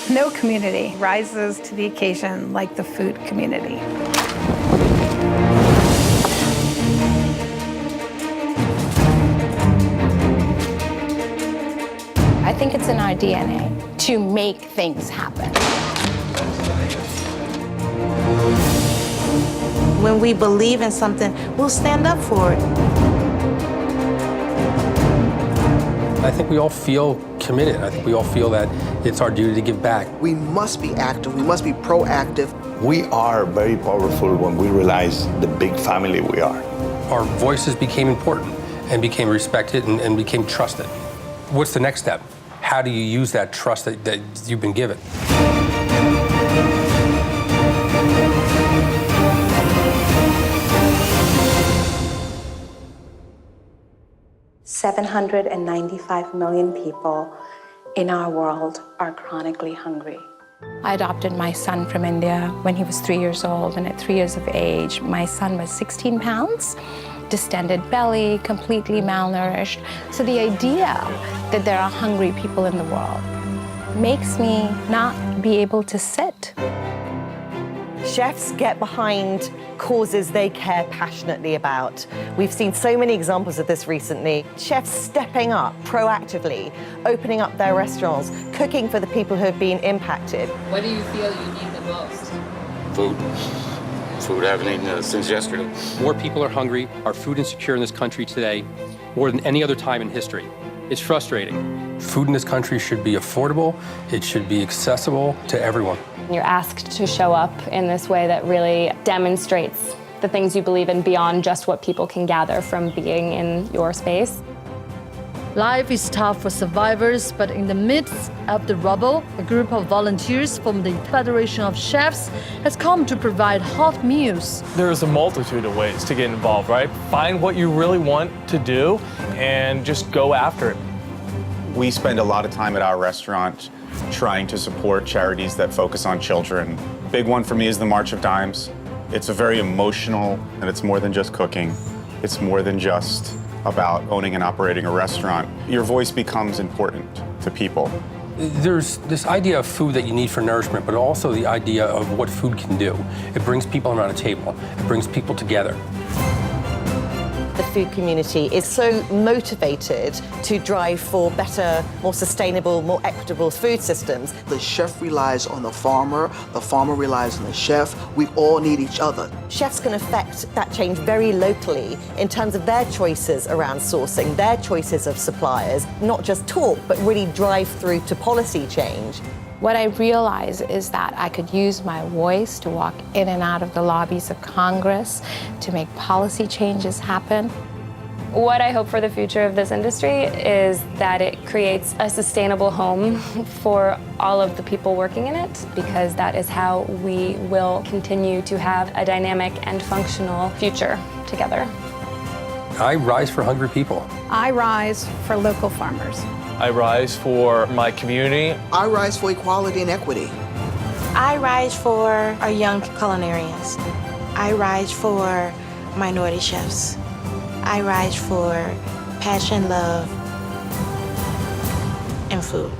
No community rises to the occasion like the food community. I think it's in our DNA to make things happen. When we believe in something, we'll stand up for it. I think we all feel committed. I think we all feel that it's our duty to give back. We must be active. We must be proactive. We are very powerful when we realize the big family we are. Our voices became important and became respected and became trusted. What's the next step? How do you use that trust that you've been given? 795 million people in our world are chronically hungry. I adopted my son from India when he was 3 years old, and at 3 years of age, my son was 16 pounds, distended belly, completely malnourished. So the idea that there are hungry people in the world makes me not be able to sit. Chefs get behind causes they care passionately about. We've seen so many examples of this recently. Chefs stepping up proactively, opening up their restaurants, cooking for the people who have been impacted. What do you feel you need the most? Food. Food I haven't eaten since yesterday. More people are hungry, are food insecure in this country today, more than any other time in history. It's frustrating. Food in this country should be affordable. It should be accessible to everyone. You're asked to show up in this way that really demonstrates the things you believe in beyond just what people can gather from being in your space. Life is tough for survivors, but in the midst of the rubble, a group of volunteers from the Federation of Chefs has come to provide hot meals. There's a multitude of ways to get involved, right? Find what you really want to do and just go after it. We spend a lot of time at our restaurant trying to support charities that focus on children. Big one for me is the March of Dimes. It's a very emotional, and it's more than just cooking. It's more than just about owning and operating a restaurant. Your voice becomes important to people. There's this idea of food that you need for nourishment, but also the idea of what food can do. It brings people around a table. It brings people together. The food community is so motivated to drive for better, more sustainable, more equitable food systems. The chef relies on the farmer relies on the chef. We all need each other. Chefs can affect that change very locally in terms of their choices around sourcing, their choices of suppliers, not just talk, but really drive through to policy change. What I realized is that I could use my voice to walk in and out of the lobbies of Congress to make policy changes happen. What I hope for the future of this industry is that it creates a sustainable home for all of the people working in it, because that is how we will continue to have a dynamic and functional future together. I rise for hungry people. I rise for local farmers. I rise for my community. I rise for equality and equity. I rise for our young culinarians. I rise for minority chefs. I rise for passion, love, and food.